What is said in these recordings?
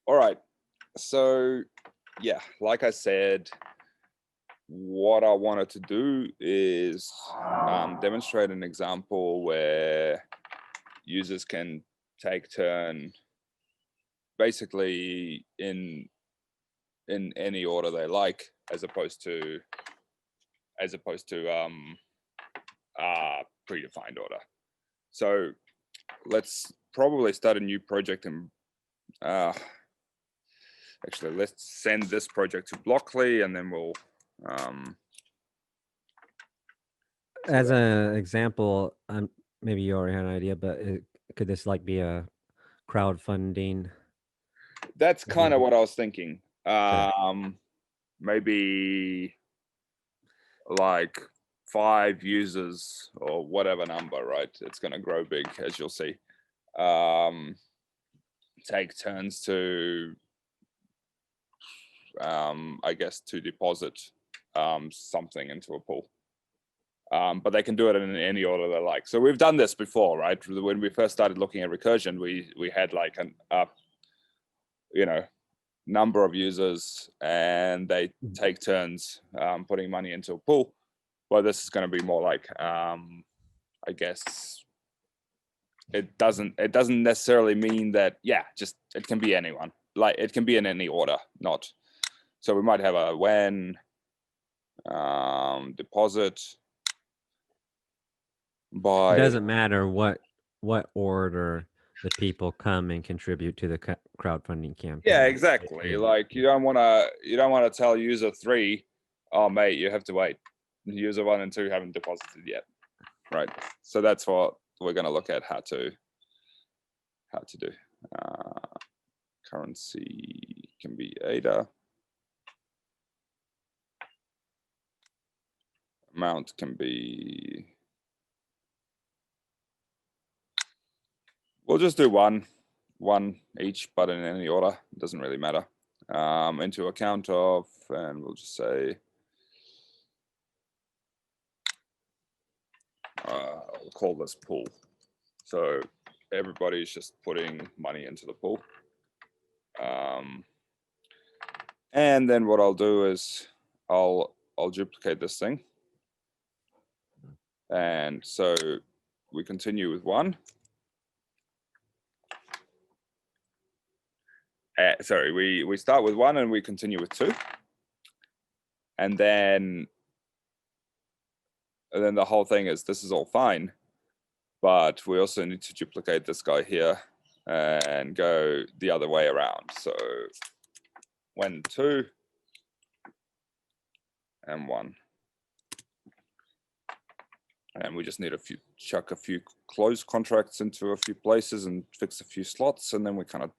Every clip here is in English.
All right. So yeah, like I said, what I wanted to do is demonstrate an example where users can take turn basically in any order they like, as opposed to predefined order. So let's probably start a new project and actually let's send this project to Blockly, and then we'll as an example, maybe you already had an idea, but could this like be a crowdfunding? that's kind of what I was thinking. Okay. Maybe like 5 users or whatever number, right? It's going to grow big, as you'll see. Take turns to, I guess, to deposit something into a pool. But they can do it in any order they like. So we've done this before, right? When we first started looking at recursion, we had like an number of users, and they take turns putting money into a pool. Well, this is going to be more like, I guess, it doesn't necessarily mean that, just it can be anyone. Like it can be in any order, not. So we might have a when deposit by. It doesn't matter what order the people come and contribute to the crowdfunding campaign. Yeah, exactly. Like you don't want to tell user 3, oh mate, you have to wait. User 1 and 2 haven't deposited yet, right? So that's what we're going to look at how to do. Currency can be ADA. Amount can be. We'll just do one each, but in any order. It doesn't really matter. Into account of, and we'll just say, I'll call this pool. So everybody's just putting money into the pool. And then what I'll do is I'll duplicate this thing. And so we continue with 1. Sorry, we start with 1 and we continue with 2. And then the whole thing is, this is all fine, but we also need to duplicate this guy here and go the other way around. So when 2 and 1. And we just need chuck a few close contracts into a few places and fix a few slots, and then we're kind of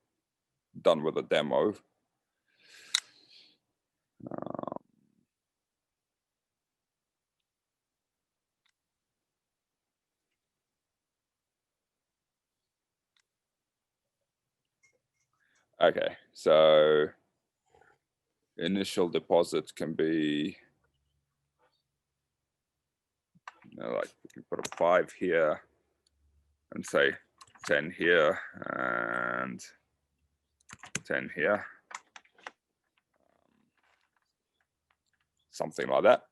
done with the demo. Okay, so initial deposit can be, like we can put a 5 here and say 10 here and 10 here. Something like that.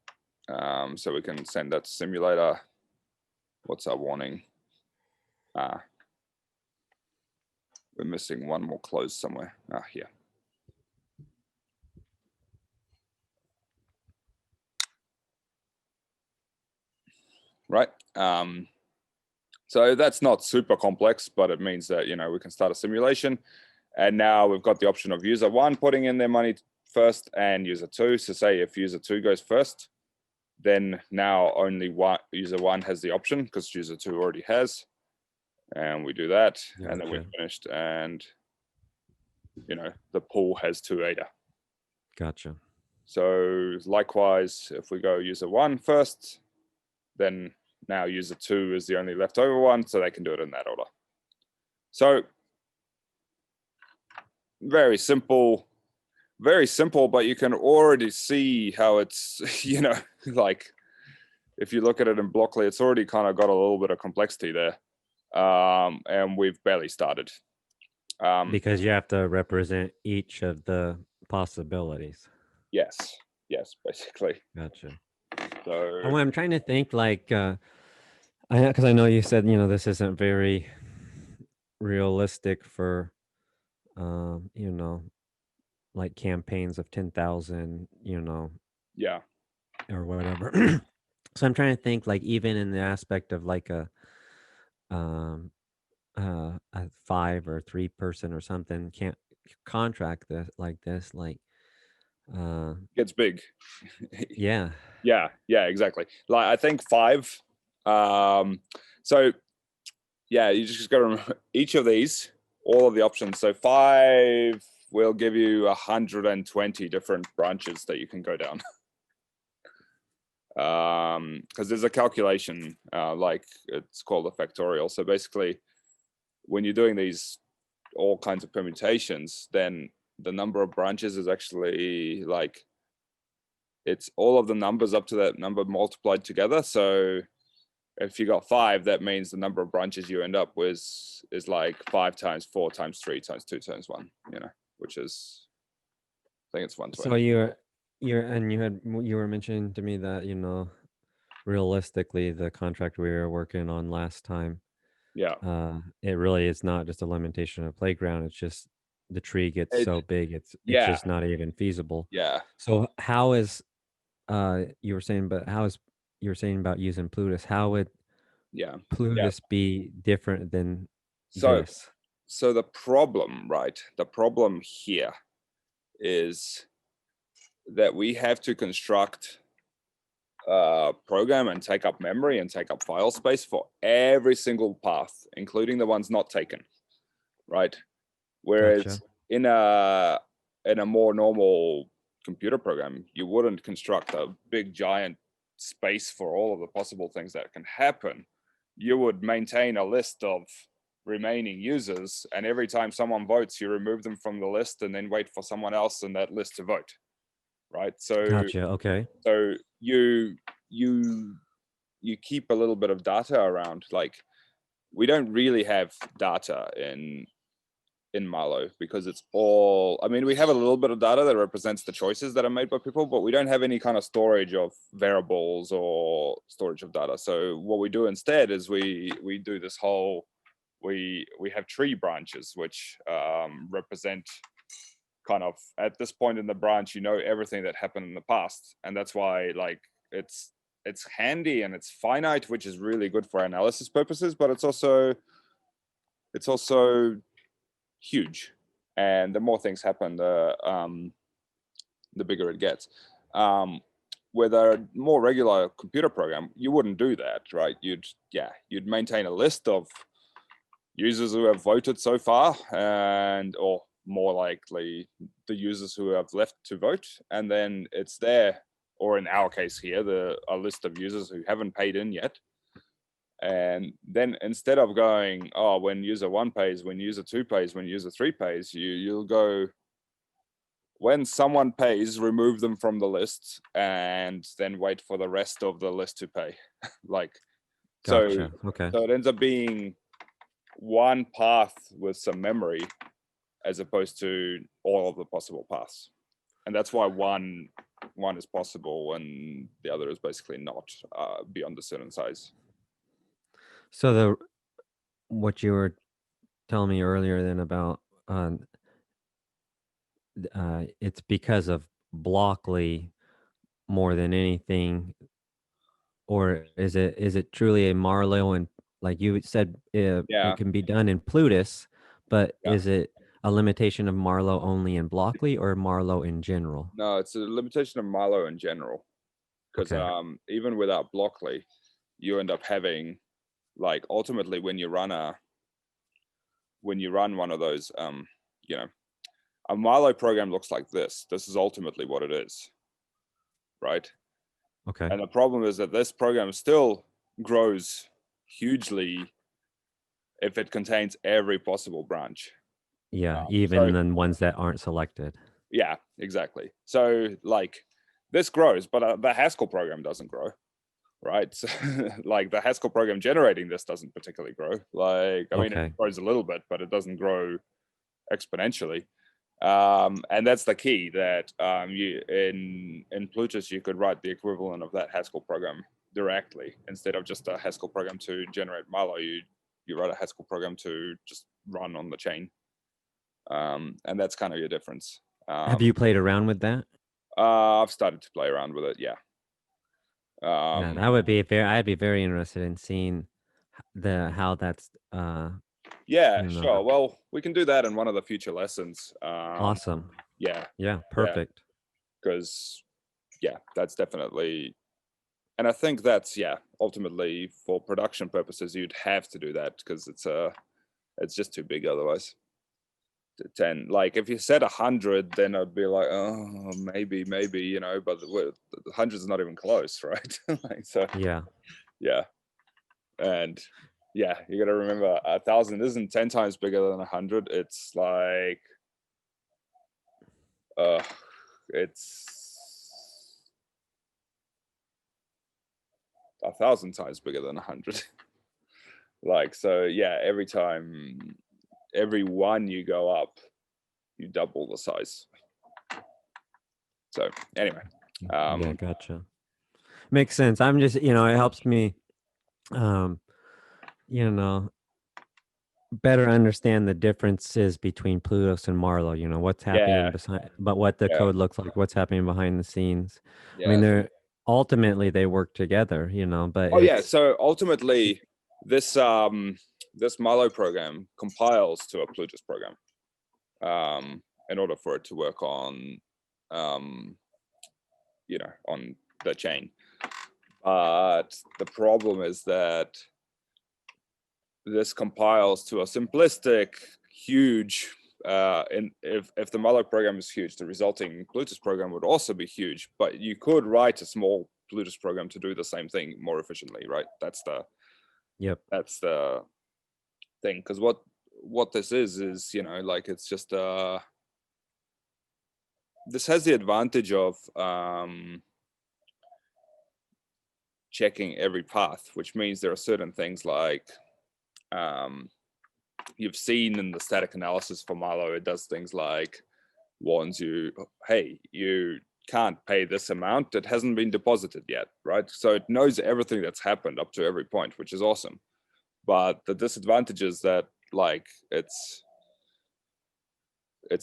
So we can send that to simulator. What's our warning? We're missing one more close somewhere. Here. Right. So that's not super complex, but it means that, we can start a simulation. And now we've got the option of user 1 putting in their money first and user 2. So say if user 2 goes first, then now only user 1 has the option because user 2 already has. And we do that, and then we're finished, and the pool has 2 ADA. Gotcha. So likewise, if we go user 1 first, then now user 2 is the only leftover one, so they can do it in that order. So very simple, but you can already see how it's, like if you look at it in Blockly, it's already kind of got a little bit of complexity there. And we've barely started. Because you have to represent each of the possibilities. Yes, basically. Gotcha. So I'm trying to think like, because I know you said, this isn't very realistic for, you know, like campaigns of 10,000, yeah, or whatever. So I'm trying to think like even in the aspect of like um a 5 or 3 person or something can't contract this like this, like gets big. yeah. Yeah, exactly. Like I think 5. So yeah, you just got to remember each of these, all of the options. So 5 will give you 120 different branches that you can go down. Because there's a calculation, like it's called a factorial. So basically, when you're doing these all kinds of permutations, then the number of branches is actually like it's all of the numbers up to that number multiplied together. So if you got 5, that means the number of branches you end up with is like 5 times 4 times 3 times 2 times 1, which is, I think it's 120. So you were mentioning to me that, realistically the contract we were working on last time, Yeah. it really is not just a limitation of playground. It's just the tree gets It, so big, it's yeah. just not even feasible. Yeah. So how is you were saying, but how is you were saying about using Plutus? How would Yeah. Plutus be different than So, this? so the problem, right? The problem here is that we have to construct a program and take up memory and take up file space for every single path, including the ones not taken, right? Whereas Gotcha. in a more normal computer program, you wouldn't construct a big giant space for all of the possible things that can happen. You would maintain a list of remaining users, and every time someone votes, you remove them from the list and then wait for someone else in that list to vote, right? So Gotcha. Okay. so you keep a little bit of data around. Like we don't really have data in Marlowe because it's all, I mean, we have a little bit of data that represents the choices that are made by people, but we don't have any kind of storage of variables or storage of data. So what we do instead is we do this whole, we have tree branches, which represent kind of at this point in the branch, everything that happened in the past. And that's why like it's handy and it's finite, which is really good for analysis purposes, but it's also huge, and the more things happen, the bigger it gets. With a more regular computer program, you wouldn't do that, right? You'd maintain a list of users who have voted so far, or more likely the users who have left to vote, and then it's there, or in our case here, a list of users who haven't paid in yet. And then instead of going, oh, when user 1 pays, when user 2 pays, when user 3 pays, you'll go, when someone pays, remove them from the list and then wait for the rest of the list to pay. Like, Gotcha. Okay. so it ends up being one path with some memory as opposed to all of the possible paths. And that's why one is possible and the other is basically not, beyond a certain size. So what you were telling me earlier then about it's because of Blockly more than anything, or is it truly a Marlowe, and like you said, Yeah. it can be done in Plutus, but Yeah. is it a limitation of Marlowe only in Blockly or Marlowe in general? No, it's a limitation of Marlowe in general. Because Okay. even without Blockly, you end up having, like, ultimately when you run one of those, a Marlowe program looks like this. This is ultimately what it is, right? Okay. And the problem is that this program still grows hugely if it contains every possible branch. Yeah, even the ones that aren't selected. Yeah, exactly. So like this grows, but the Haskell program doesn't grow, right? So, like the Haskell program generating this doesn't particularly grow. Like, I mean, Okay. it grows a little bit, but it doesn't grow exponentially. And that's the key, that you in Plutus you could write the equivalent of that Haskell program directly instead of just a Haskell program to generate Marlowe. You write a Haskell program to just run on the chain, and that's kind of your difference. Have you played around with that? I've started to play around with it. Yeah. Yeah, that would be I'd be very interested in seeing how that's Yeah, sure. Well, we can do that in one of the future lessons. Awesome. Yeah. Yeah, perfect. Because that's definitely, and I think that's ultimately for production purposes you'd have to do that, because it's just too big otherwise. 10, like if you said 100, then I'd be like, oh, maybe, but the 100 is not even close, right? Like, so yeah, and you got to remember 1,000 isn't 10 times bigger than 100. It's like it's 1,000 times bigger than 100. Like, so every one you go up, you double the size. So anyway, yeah, gotcha. Makes sense. I'm just, it helps me, better understand the differences between Plutus and Marlowe. What's happening but what the code looks like, what's happening behind the scenes. I mean, they're ultimately they work together, but so ultimately this this Marlowe program compiles to a Plutus program in order for it to work on on the chain. But the problem is that this compiles to a simplistic, huge, and if the Marlowe program is huge, the resulting Plutus program would also be huge. But you could write a small Plutus program to do the same thing more efficiently, right? That's the thing. Because what this is like, it's just this has the advantage of checking every path, which means there are certain things like you've seen in the static analysis for Marlowe, it does things like warns you, hey, you can't pay this amount, it hasn't been deposited yet, right? So it knows everything that's happened up to every point, which is awesome. But the disadvantage is that, like, it's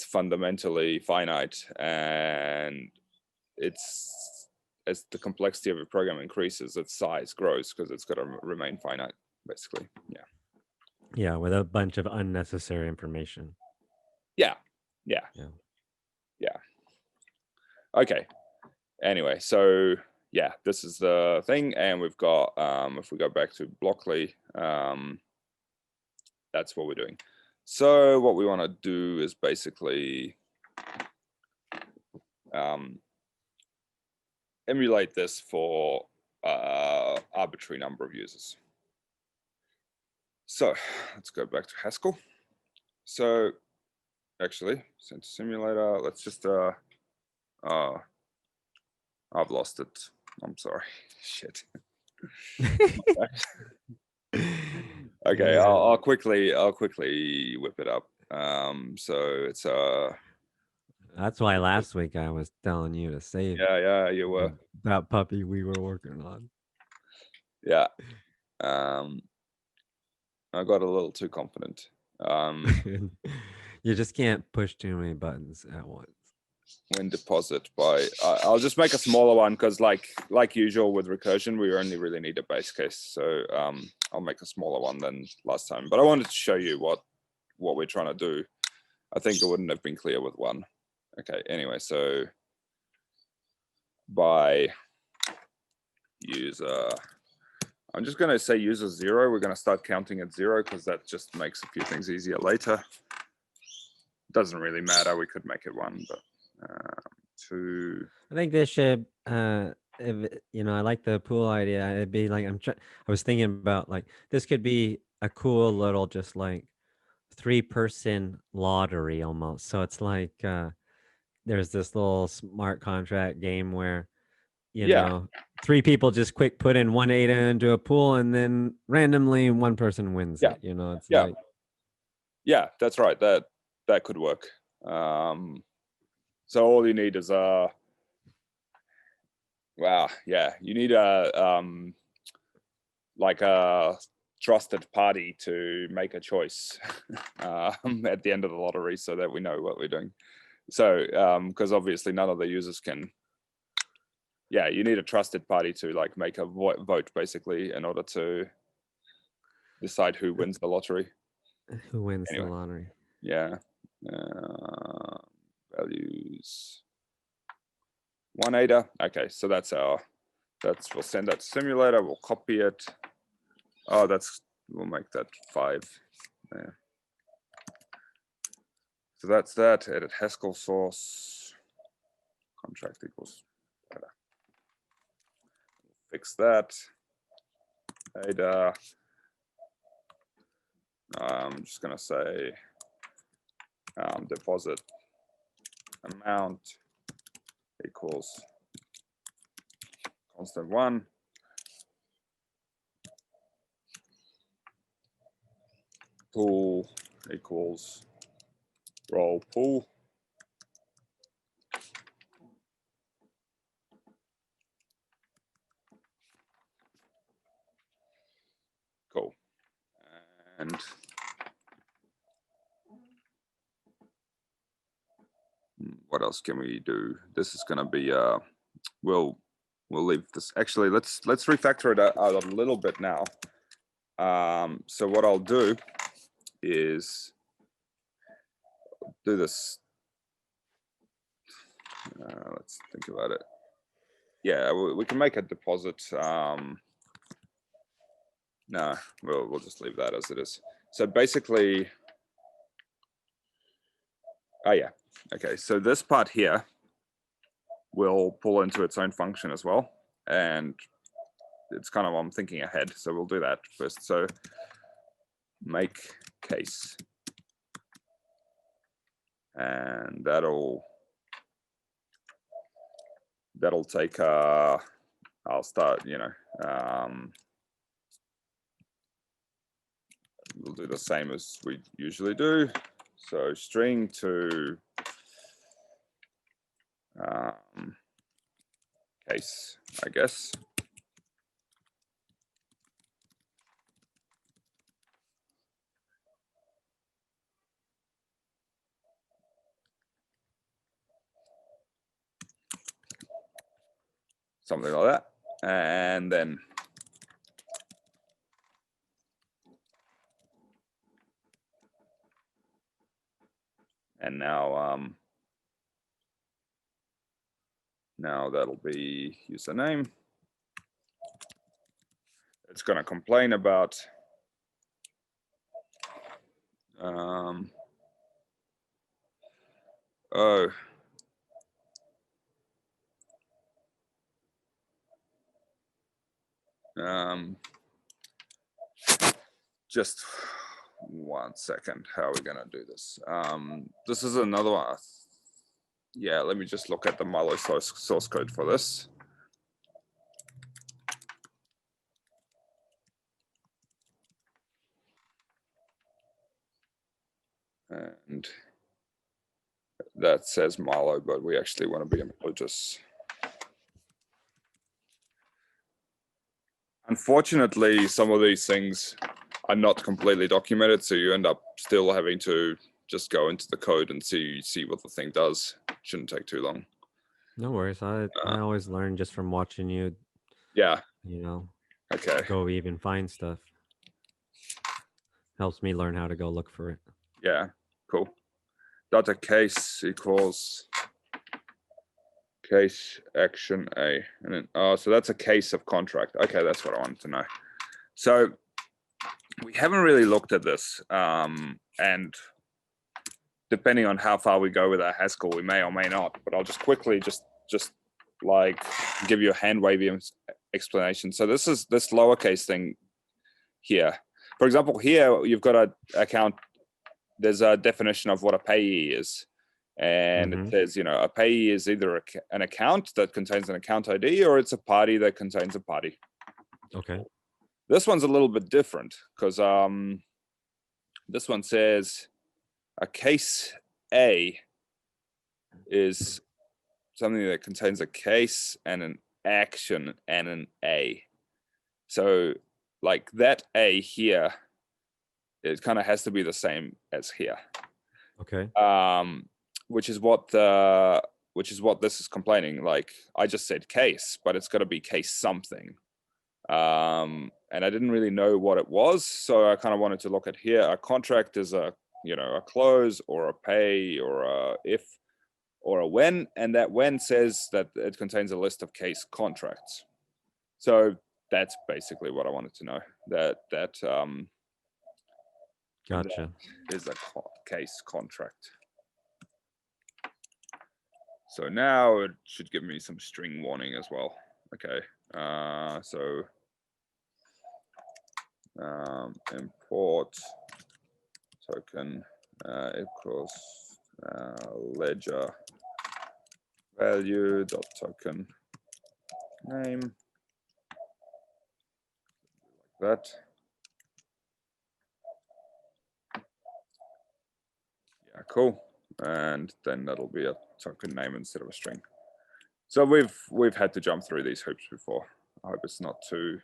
fundamentally finite, and as the complexity of a program increases, its size grows because it's got to remain finite, basically. Yeah, with a bunch of unnecessary information. Yeah. Okay. Anyway, so this is the thing, and we've got if we go back to Blockly, that's what we're doing. So what we want to do is basically emulate this for arbitrary number of users. So let's go back to Haskell. So actually, send to simulator. Let's just I've lost it. I'm sorry. Shit. Okay, Yeah. I'll quickly whip it up. So it's that's why last week I was telling you to save you were that puppy we were working on. Yeah. I got a little too confident. You just can't push too many buttons at once. When deposit by I'll just make a smaller one, because like usual with recursion, we only really need a base case. So I'll make a smaller one than last time. But I wanted to show you what we're trying to do. I think it wouldn't have been clear with one. Okay, anyway, so by user, I'm just going to say user 0. We're going to start counting at 0 because that just makes a few things easier later. Doesn't really matter. We could make it 1, but 2. I think this should, I like the pool idea. It'd be like, I was thinking about, like, this could be a cool little, just like 3-person lottery almost. So it's like, there's this little smart contract game where, you know, 3 people just quick put in 1 ADA into a pool, and then randomly one person wins it. It's like, that's right. that could work. So all you need is you need like a trusted party to make a choice at the end of the lottery, so that we know what we're doing. So because obviously none of the users can. Yeah, you need a trusted party to like make a vote basically in order to decide who wins the lottery. Who wins the lottery? Yeah. Values 1 ADA. Okay, so we'll send that to simulator, we'll copy it. Oh, we'll make that 5. Yeah. So that's that. Edit Haskell source. Contract equals ADA. Fix that. ADA. I'm just gonna say deposit amount equals constant 1. Pool equals roll pool. Cool. And what else can we do? This is going to be we'll leave this. Actually, let's refactor it out a little bit now. So what I'll do is do this. Let's think about it. Yeah, we can make a deposit. No, we'll just leave that as it is. So basically, oh yeah, okay. So this part here will pull into its own function as well, and it's kind of, I'm thinking ahead, so we'll do that first. So make case, and that'll take I'll start, we'll do the same as we usually do. So string to case, I guess. Something like that. And then now that'll be username. It's going to complain about just 1 second. How are we going to do this? This is another one. Yeah, let me just look at the Marlowe source code for this. And that says Marlowe, but we actually want to be in Plutus. Unfortunately, some of these things are not completely documented, so you end up still having to just go into the code and see what the thing does. Shouldn't take too long. No worries. I always learn just from watching you. Yeah. Okay. Go even find stuff. Helps me learn how to go look for it. Yeah. Cool. Data case equals case action A, and then so that's a case of contract. Okay, that's what I wanted to know. So we haven't really looked at this, and depending on how far we go with our Haskell, we may or may not. But I'll just quickly just like give you a hand wavy explanation. So this is this lowercase thing here. For example, here you've got an account. There's a definition of what a payee is. And it says, a payee is either an account that contains an account ID, or it's a party that contains a party. Okay. This one's a little bit different because this one says A case A is something that contains a case and an action and an A. So like that A here, it kind of has to be the same as here. Okay. Which is what this is complaining. Like I just said case, but it's got to be case something. And I didn't really know what it was, so I kind of wanted to look at here. A contract is a close or a pay or a if or a when, and that when says that it contains a list of case contracts. So that's basically what I wanted to know. Gotcha. That is a case contract. So now it should give me some string warning as well. Okay, so import token equals ledger value dot token name, like that. Yeah, cool. And then that'll be a token name instead of a string. So we've had to jump through these hoops before. I hope it's not too.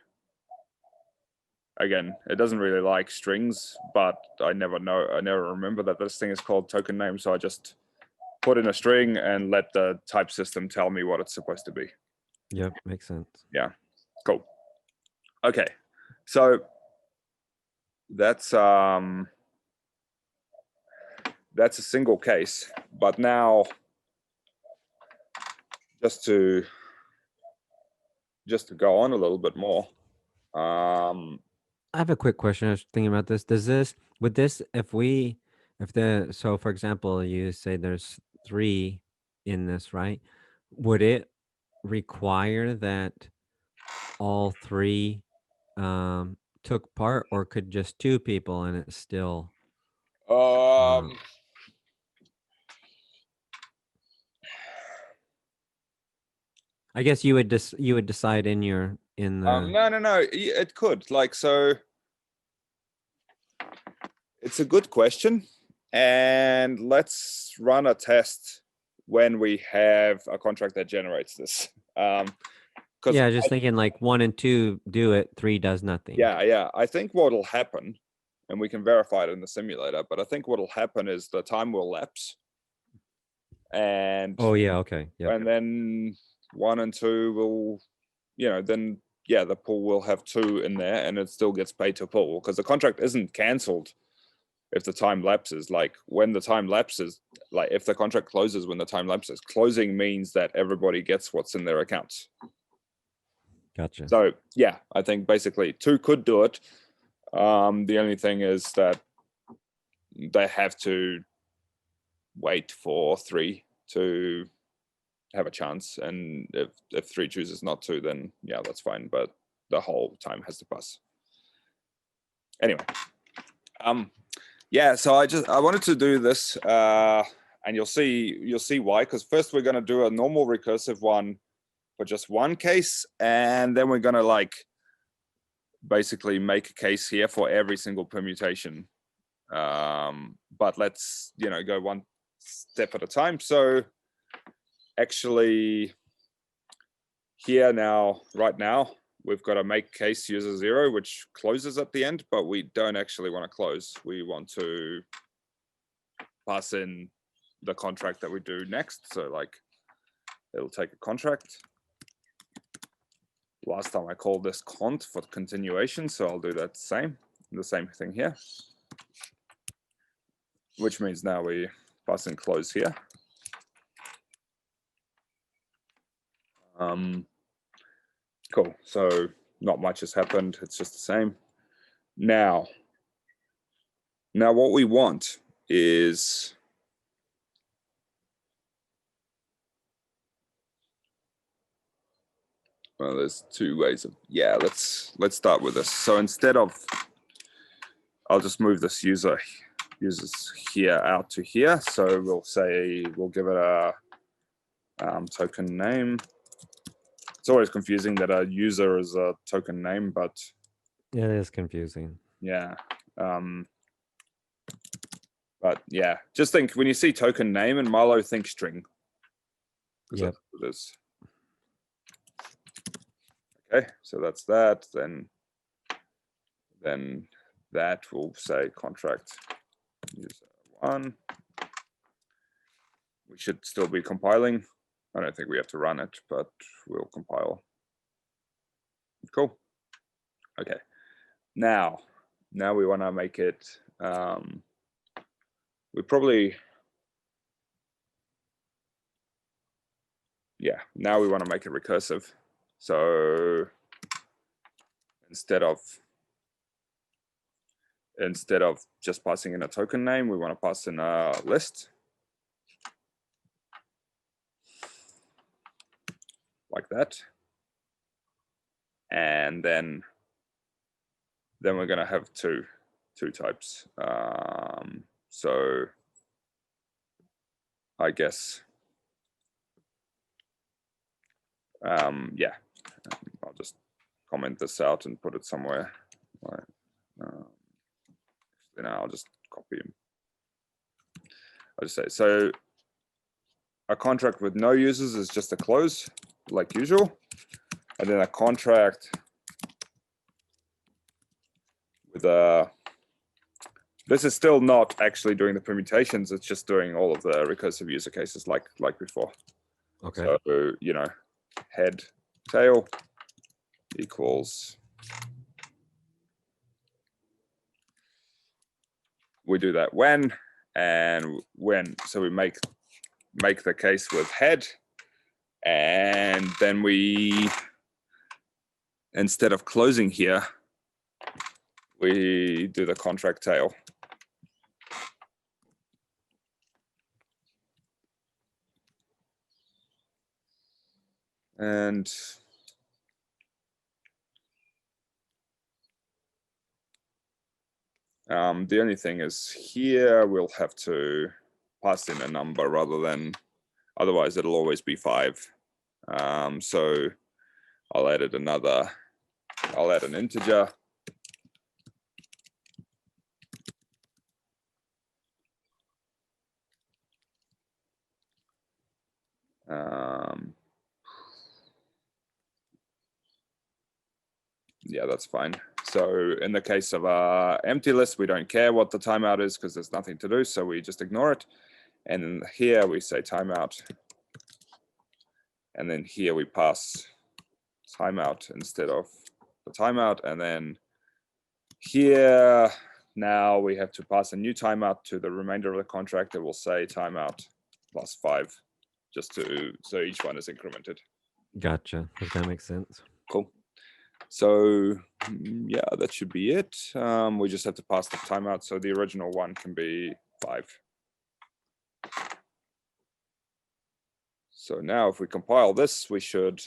Again, it doesn't really like strings, but I never remember that this thing is called token name. So I just put in a string and let the type system tell me what it's supposed to be. Yep, makes sense. Yeah, cool. Okay, so that's a single case, but now just to go on a little bit more. I have a quick question. I was thinking about this. So for example, you say there's 3 in this, right? Would it require that all 3 took part, or could just 2 people and it's still? I guess you would decide in the. No. It could, like, so it's a good question, and let's run a test when we have a contract that generates this. Yeah, just thinking like 1 and 2 do it, 3 does nothing. Yeah. I think what'll happen, and we can verify it in the simulator, but I think what'll happen is the time will lapse. And oh yeah, okay. Yep. And then 1 and 2 will, then the pool will have 2 in there, and it still gets paid to pool because the contract isn't cancelled if the time lapses. Like when the time lapses, like if the contract closes when the time lapses, closing means that everybody gets what's in their accounts. Gotcha. So yeah, I think basically 2 could do it. The only thing is that they have to wait for 3 to have a chance, and if 3 chooses not to, then yeah, that's fine, but the whole time has to pass anyway. Yeah, so I wanted to do this, and you'll see why, because first we're going to do a normal recursive one for just one case, and then we're going to like basically make a case here for every single permutation. But let's go one step at a time. So actually here now, right now, we've got to make case user 0, which closes at the end, but we don't actually want to close. We want to pass in the contract that we do next. So like it'll take a contract. Last time I called this cont for continuation, so I'll do that the same thing here, which means now we pass in close here. Cool, so not much has happened, it's just the same. Now what we want is well, there's 2 ways of, let's start with this. So instead of, I'll just move this users here out to here. So we'll give it a token name. It's always confusing that a user is a token name, but yeah, it is confusing. Yeah. But yeah, just think when you see token name in Marlowe, think string. Yep. That's what it is. Okay, so that's that. Then that will say contract user 1. We should still be compiling. I don't think we have to run it, but we'll compile. Cool. Okay. Now we want to make it. We probably. Yeah. Now we want to make it recursive. So instead of just passing in a token name, we want to pass in a list. Like that. And then we're going to have two types. So I guess, yeah, I'll just comment this out and put it somewhere. Right. Then I'll just copy him. I'll just say, so a contract with no users is just a close, like usual. And then a contract with this is still not actually doing the permutations, it's just doing all of the recursive user cases like before. Okay. So, you know, head tail equals, we do that when, so we make the case with head, and then we, instead of closing here, we do the contract tail. And the only thing is here we'll have to pass in a number rather than, otherwise it'll always be 5. So I'll add an integer. Yeah, that's fine. So in the case of our empty list, we don't care what the timeout is because there's nothing to do, so we just ignore it. And then here we say timeout. And then here we pass timeout instead of the timeout. And then here, now we have to pass a new timeout to the remainder of the contract that will say timeout plus 5, just so each one is incremented. Gotcha. If that makes sense. Cool. So yeah, that should be it. We just have to pass the timeout. So the original one can be 5. So now if we compile this, we should,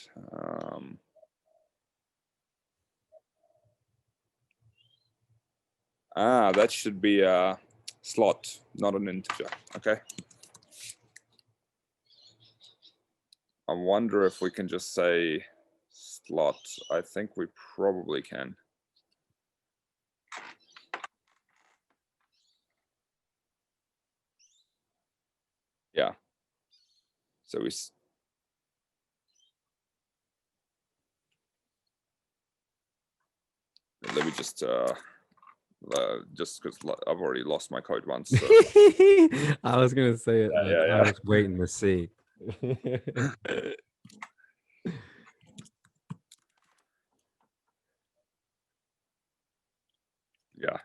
that should be a slot, not an integer. Okay. I wonder if we can just say slot. I think we probably can. Yeah. So let me just because I've already lost my code once. So. I was gonna say it. Yeah. I was waiting to see. Yeah.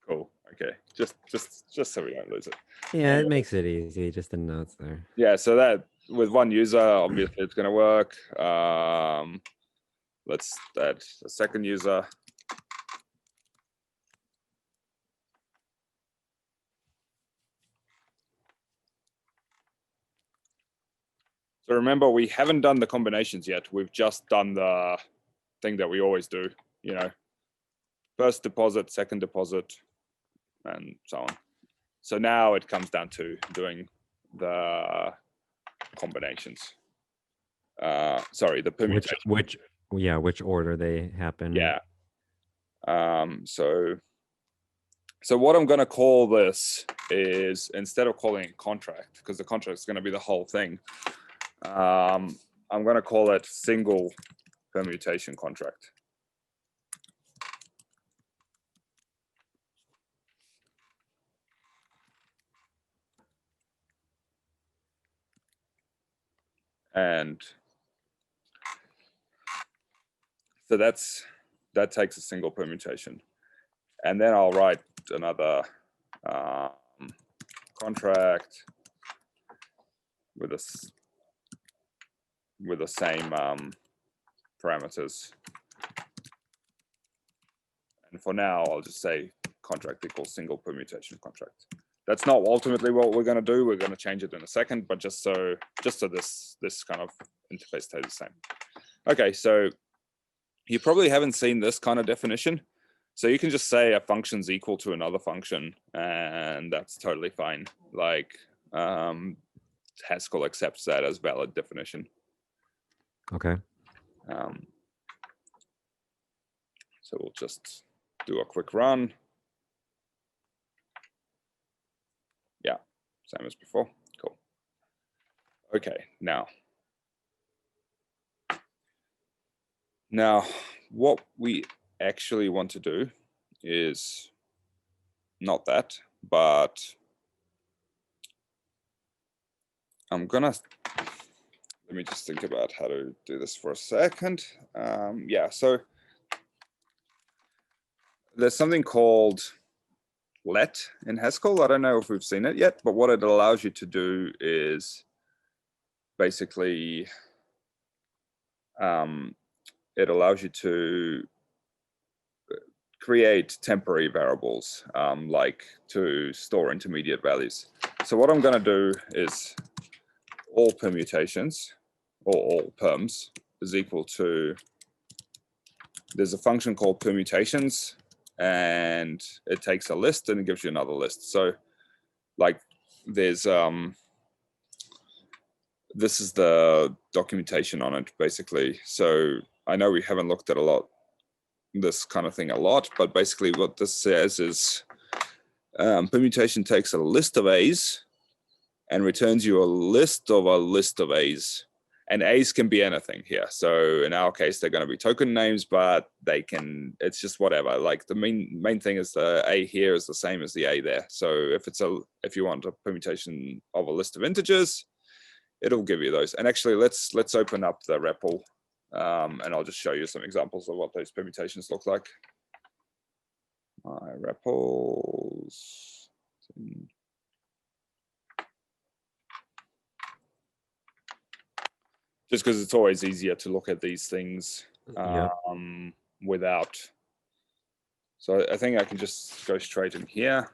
Cool. Okay. Just so we don't lose it. Yeah, it makes it easy. Just the notes there. Yeah. So that with one user, obviously it's going to work. Let's add a second user. So remember, we haven't done the combinations yet. We've just done the thing that we always do, you know, first deposit, second deposit, and so on. So now it comes down to doing the combinations. Sorry, the permutation. Yeah, which order they happen. Yeah. So what I'm going to call this is, instead of calling it contract, because the contract is going to be the whole thing, I'm going to call it single permutation contract. And so that takes a single permutation. And then I'll write another contract with the same parameters. And for now, I'll just say contract equals single permutation contract. That's not ultimately what we're going to do. We're going to change it in a second, but just so this kind of interface stays the same. Okay, so you probably haven't seen this kind of definition. So you can just say a function's equal to another function, and that's totally fine. Like Haskell accepts that as valid definition. Okay. So we'll just do a quick run. Yeah, same as before. Cool. Okay, now what we actually want to do is not that, but let me just think about how to do this for a second. Yeah, so there's something called let in Haskell. I don't know if we've seen it yet, but what it allows you to do is basically it allows you to create temporary variables, like to store intermediate values. So what I'm going to do is all permutations, or all perms, is equal to, there's a function called permutations, and it takes a list and it gives you another list. So like there's this is the documentation on it basically. So I know we haven't looked at this kind of thing a lot, but basically what this says is permutation takes a list of A's and returns you a list of A's. And A's can be anything here. So in our case, they're going to be token names, but it's just whatever. Like the main thing is the A here is the same as the A there. So if you want a permutation of a list of integers, it'll give you those. And actually, let's open up the REPL, and I'll just show you some examples of what those permutations look like. My REPLs. Just because it's always easier to look at these things without. So I think I can just go straight in here.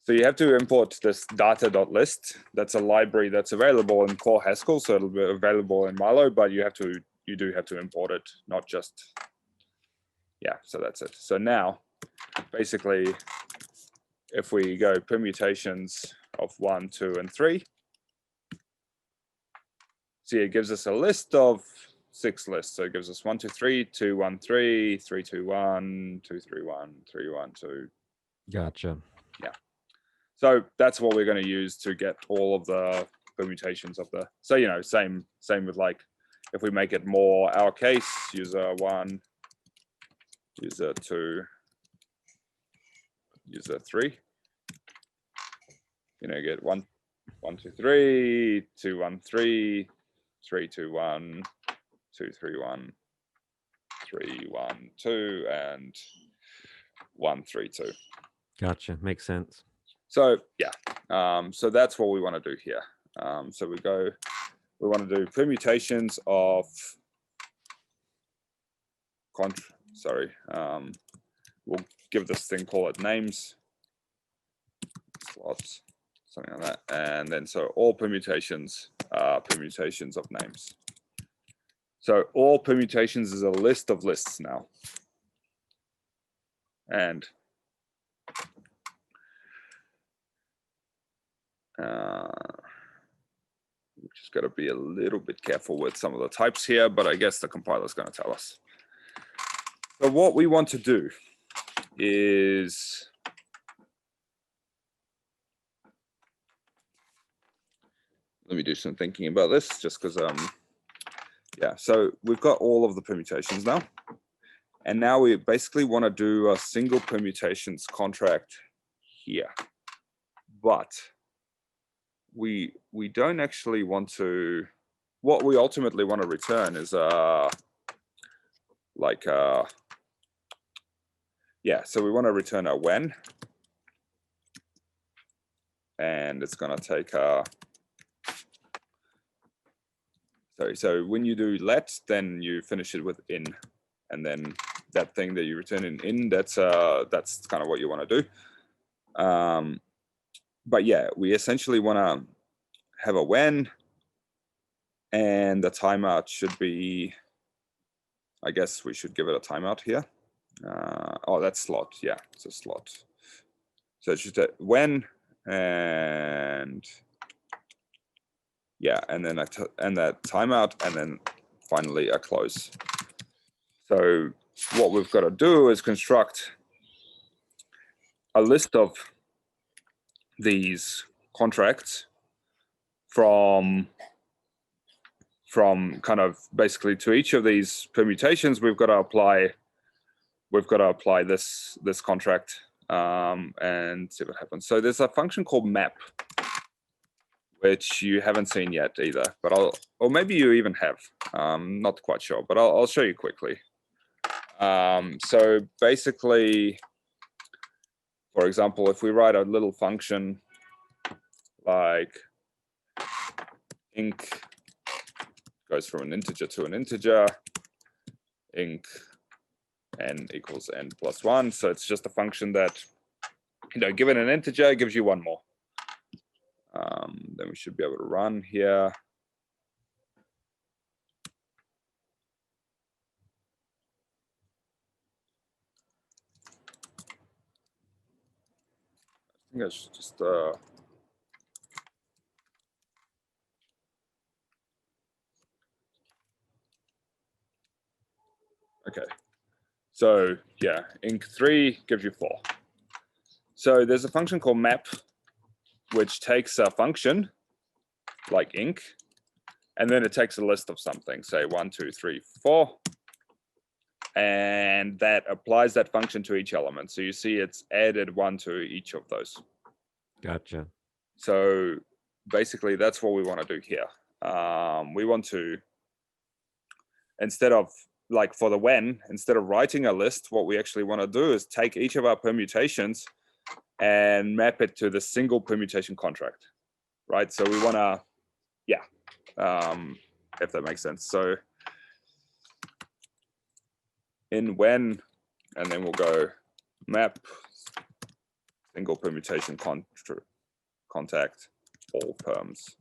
So you have to import this data.list. That's a library that's available in core Haskell, so it'll be available in Marlowe, but you do have to import it, not just, yeah, so that's it. So now, basically, if we go permutations of 1, 2, and 3, see, it gives us a list of 6 lists. So it gives us 1, 2, 3, 2, 1, 3, 3, 2, 1, 2, 3, 1, 3, 1, 2. Gotcha. Yeah. So that's what we're going to use to get all of the permutations of the, so, same with like, if we make it more our case, user 1, user 2, user 3, get 1, 1, 2, 3, 2, 1, 3, 3, 2, 1, 2, 3, 1, 3, 1, 2, and 1, 3, 2. Gotcha. Makes sense. So yeah, so that's what we want to do here. So we want to do permutations of we'll give this thing, call it names, slots, something like that, and then so all permutations are permutations of names. So all permutations is a list of lists now, and We've just got to be a little bit careful with some of the types here, but I guess the compiler is going to tell us. So what we want to do is let me do some thinking about this, just because yeah, so we've got all of the permutations now, and now we basically want to do a single permutations contract here, but we don't actually want to. What we ultimately want to return is like yeah, so we want to return a when, and it's going to take so when you do let, then you finish it with in, and then that thing that you return in that's kind of what you want to do. But yeah, we essentially want to have a when, and the timeout should be, I guess we should give it a timeout here. Oh, that's slot. Yeah, it's a slot. So it should when, and yeah, and then and that timeout, and then finally a close. So what we've got to do is construct a list of these contracts from kind of basically to each of these permutations. We've got to apply this contract and see what happens. So there's a function called map, which you haven't seen yet either, but or maybe you even have. Not quite sure, but I'll show you quickly. So basically, for example, if we write a little function like inc goes from an integer to an integer, inc n equals n plus 1. So it's just a function that, given an integer, it gives you one more. Then we should be able to run here. I think I should just okay. So yeah, inc3 gives you 4. So there's a function called map, which takes a function like inc, and then it takes a list of something, say 1, 2, 3, 4, and that applies that function to each element. So you see it's added 1 to each of those. Gotcha. So basically that's what we want to do here. We want to, instead of like for the when, instead of writing a list, what we actually want to do is take each of our permutations and map it to the single permutation contract, right? So we want to, yeah, if that makes sense. So in when, and then we'll go map single permutation contact all perms.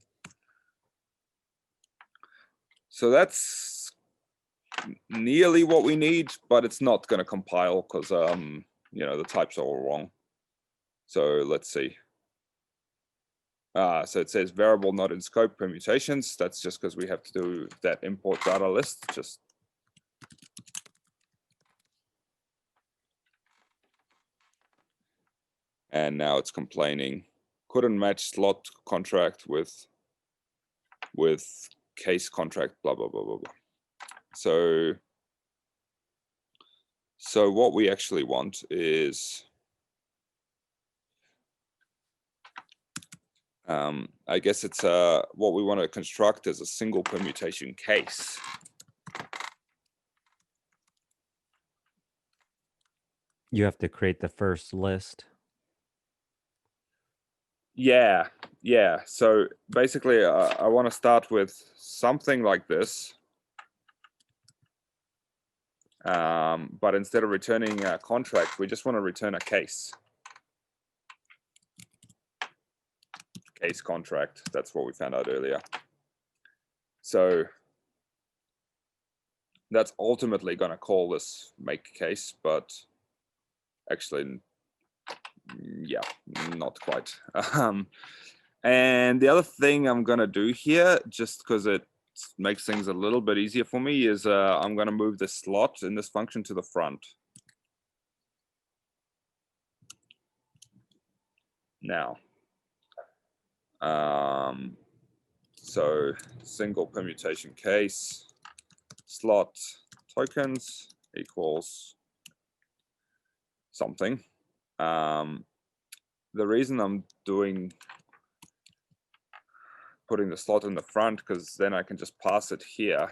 So that's nearly what we need, but it's not going to compile because the types are all wrong. So let's see. So it says variable not in scope permutations. That's just because we have to do that import data list. Just and now it's complaining couldn't match slot contract with case contract, blah blah blah blah blah. So what we actually want is I guess it's what we want to construct is a single permutation case. You have to create the first list. Yeah. So basically, I want to start with something like this. But instead of returning a contract, we just want to return a case. Case contract. That's what we found out earlier. So that's ultimately going to call this make case, but actually, yeah, not quite. And the other thing I'm going to do here, just because it makes things a little bit easier for me, is I'm going to move the slot in this function to the front. Now, so single permutation case, slot tokens equals something. The reason I'm putting the slot in the front, because then I can just pass it here.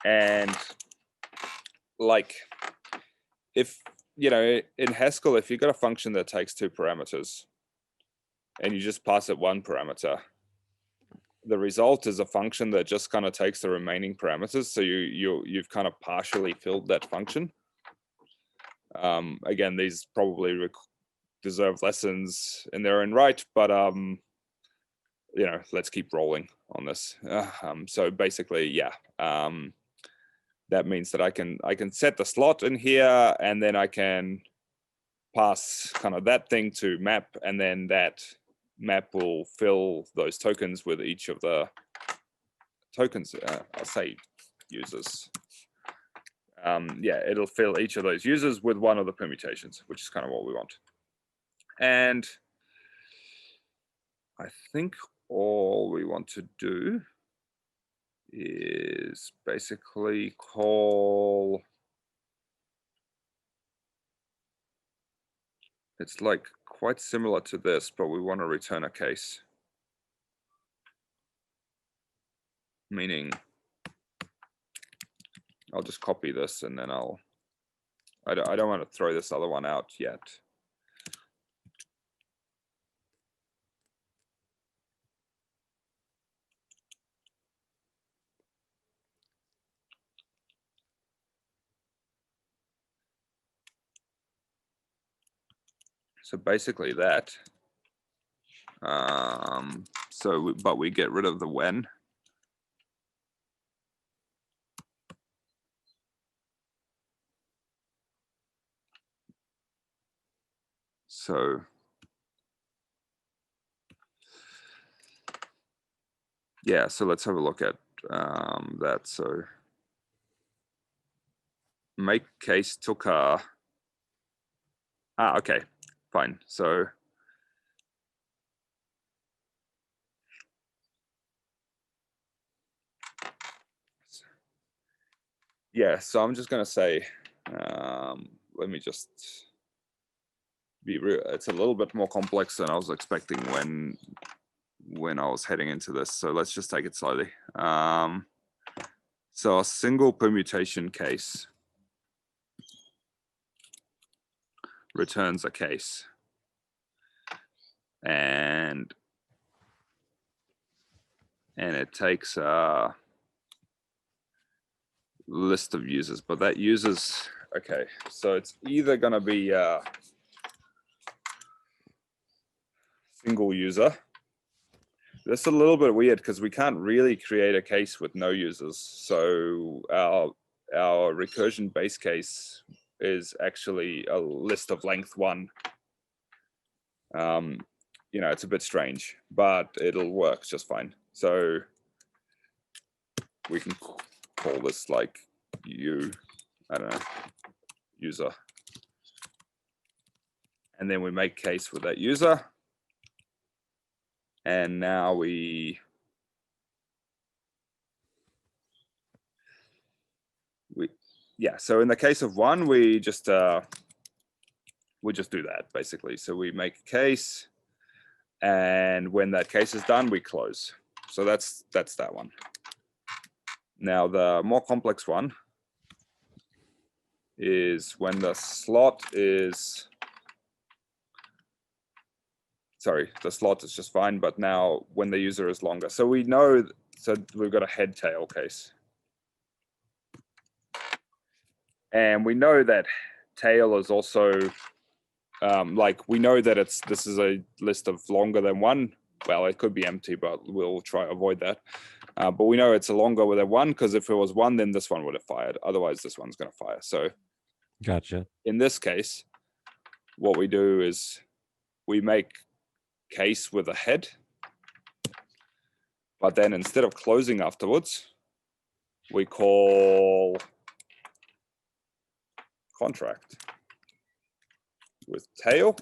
And like, if, you know, in Haskell, if you've got a function that takes 2 parameters and you just pass it 1 parameter, the result is a function that just kind of takes the remaining parameters. So you've kind of partially filled that function. Again, these probably deserve lessons in their own right, but you know, let's keep rolling on this. So basically, yeah, that means that I can set the slot in here, and then I can pass kind of that thing to map, and then that map will fill those tokens with each of the tokens. I'll say users. Yeah, it'll fill each of those users with one of the permutations, which is kind of what we want. And I think all we want to do is basically call, it's like quite similar to this, but we want to return a case. Meaning, I'll just copy this and then I don't want to throw this other one out yet. So basically that. But we get rid of the when. So yeah, so let's have a look at that. So make case took okay, fine. So yeah, so I'm just going to say, let me just be real. It's a little bit more complex than I was expecting when I was heading into this. So let's just take it slowly. So a single permutation case returns a case. And it takes a list of users, but that users, okay, so it's either going to be a single user. That's a little bit weird because we can't really create a case with no users. So our recursion base case is actually a list of length 1. You know, it's a bit strange, but it'll work just fine. So we can call this like I don't know, user. And then we make case with that user. And now yeah, so in the case of 1, we just do that basically. So we make a case, and when that case is done, we close. So that's that one. Now the more complex one is when the slot is, sorry, the slot is just fine, but now when the user is longer. So we know, so we've got a head tail case. And we know that tail is also, like we know that this is a list of longer than 1. Well, it could be empty, but we'll try to avoid that. But we know it's a longer with a 1, because if it was 1, then this one would have fired. Otherwise, this one's going to fire. So gotcha. In this case, what we do is we make case with a head. But then instead of closing afterwards, we call contract with tail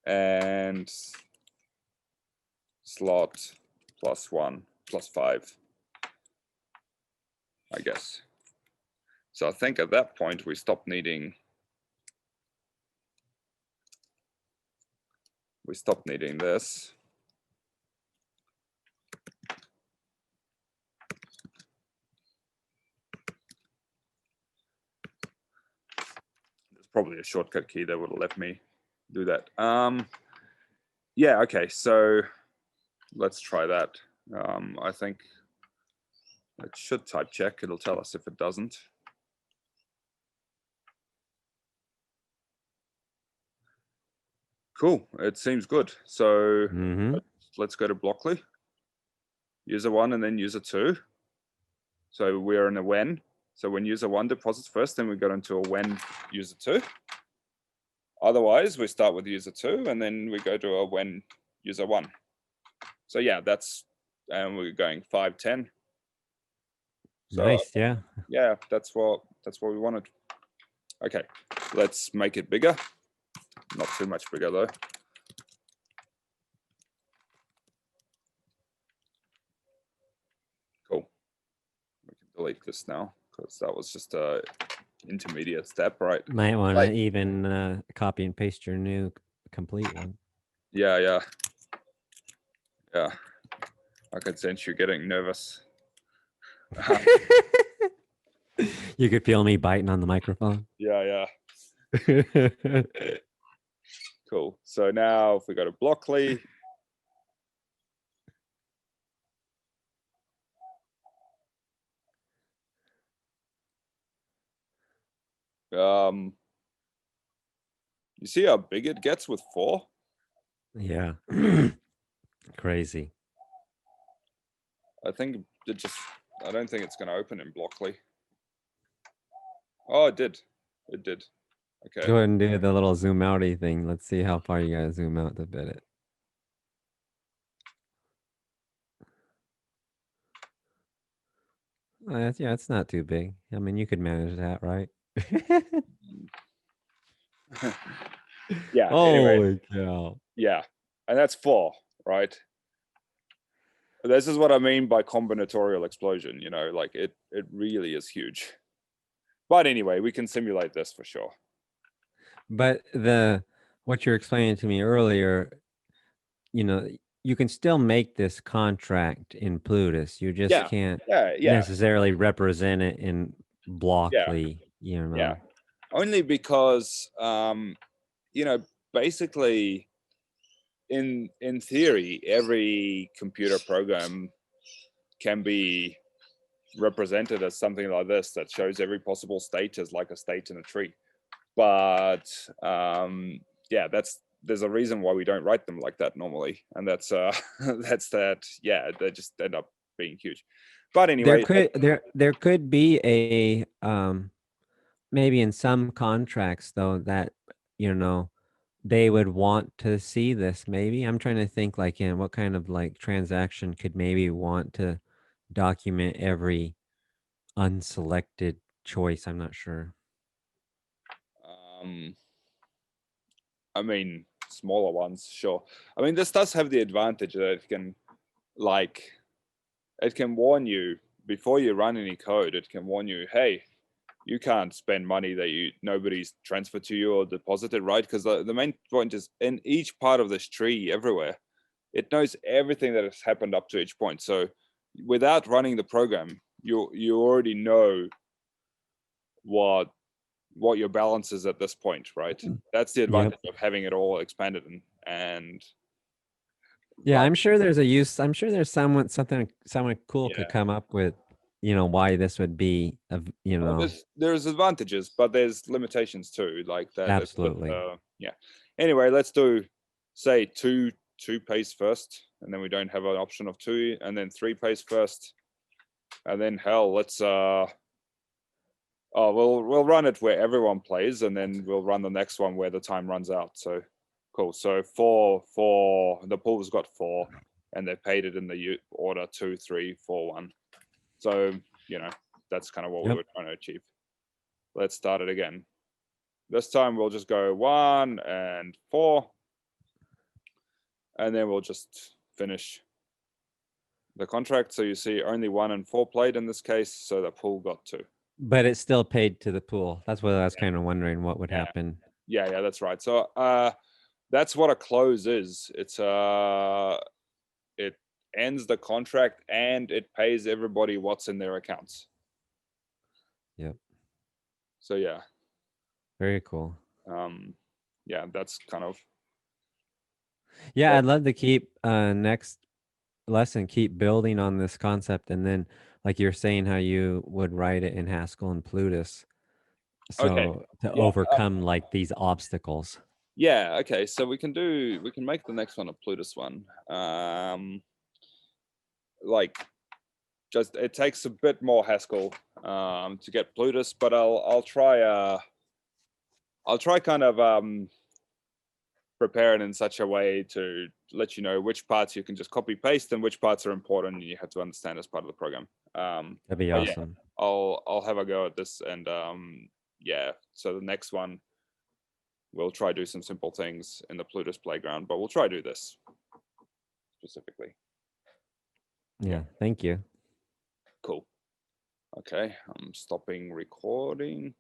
and slot +1 +5, I guess. So I think at that point we stop needing this. There's probably a shortcut key that would have let me do that. Yeah, okay, so let's try that. I think it should type check. It'll tell us if it doesn't. Cool, it seems good. So let's go to Blockly. User 1 and then user 2. So we're in a when. So when user 1 deposits first, then we go into a when user 2. Otherwise, we start with user 2 and then we go to a when user 1. So yeah, that's, and we're going 5, 10. So, nice, yeah. Yeah, that's what we wanted. Okay, let's make it bigger. Not too much bigger though. Cool. We can delete this now because that was just a intermediate step, right? Might want to even copy and paste your new complete one. Yeah. I can sense you getting nervous. You could feel me biting on the microphone. Yeah. Cool. So now if we go to Blockly, you see how big it gets with 4? Yeah. Crazy. I think I don't think it's going to open in Blockly. Oh, it did. Okay. Go ahead and do the little zoom outy thing. Let's see how far you guys zoom out to bid it. Yeah, it's not too big. I mean, you could manage that, right? Yeah. Holy Anyway, cow. yeah, and that's 4, right? This is what I mean by combinatorial explosion. You know, like it really is huge. But anyway, we can simulate this for sure. But what you're explaining to me earlier, you know, you can still make this contract in Plutus. You just can't necessarily represent it in Blockly, you know. Yeah. Only because you know, basically in theory, every computer program can be represented as something like this that shows every possible state as like a state in a tree. But yeah, there's a reason why we don't write them like that normally, and that's that. Yeah, they just end up being huge. But anyway, there could be a maybe in some contracts though that, you know, they would want to see this. Maybe I'm trying to think like in what kind of like transaction could maybe want to document every unselected choice. I'm not sure. I mean, smaller ones, sure. I mean, this does have the advantage that it can warn you before you run any code. It can warn you, hey, you can't spend money that nobody's transferred to you or deposited, right? Because the main point is in each part of this tree everywhere, it knows everything that has happened up to each point. So without running the program, you already know what your balance is at this point, right? That's the advantage of having it all expanded and yeah, I'm sure there's a use. I'm sure there's someone cool Yeah. could come up with, you know, why this would be, you know. There's advantages, but there's limitations too, like that. Absolutely. Yeah. Anyway, let's do say two pays first, and then we don't have an option of 2, and then 3 pays first, and then hell, let's we'll run it where everyone plays, and then we'll run the next one where the time runs out. So Cool. So for the pool's got 4, and they paid it in the order 2, 3, 4, 1. So that's kind of what we Yep. were trying to achieve. Let's start it again. This time we'll just go 1 and 4, and then we'll just finish the contract. So you see only 1 and 4 played in this case, so the pool got 2. But it's still paid to the pool. That's what I was kind of wondering what would Yeah. happen. Yeah, that's right. So that's what a close is. It's it ends the contract and it pays everybody what's in their accounts. Yep. So yeah. Very cool. Yeah, that's kind of. Yeah, I'd love to keep next lesson, keep building on this concept, and then like you're saying how you would write it in Haskell and Plutus. So Okay. to Yeah, overcome like these obstacles. Yeah, okay. So we can make the next one a Plutus one. Like just it takes a bit more Haskell to get Plutus, but I'll try kind of prepare it in such a way to let you know which parts you can just copy paste and which parts are important and you have to understand as part of the program. That'd be but awesome. Yeah, I'll have a go at this, and yeah, so the next one we'll try do some simple things in the Plutus playground, but we'll try do this specifically. Yeah, thank you. Cool. Okay, I'm stopping recording.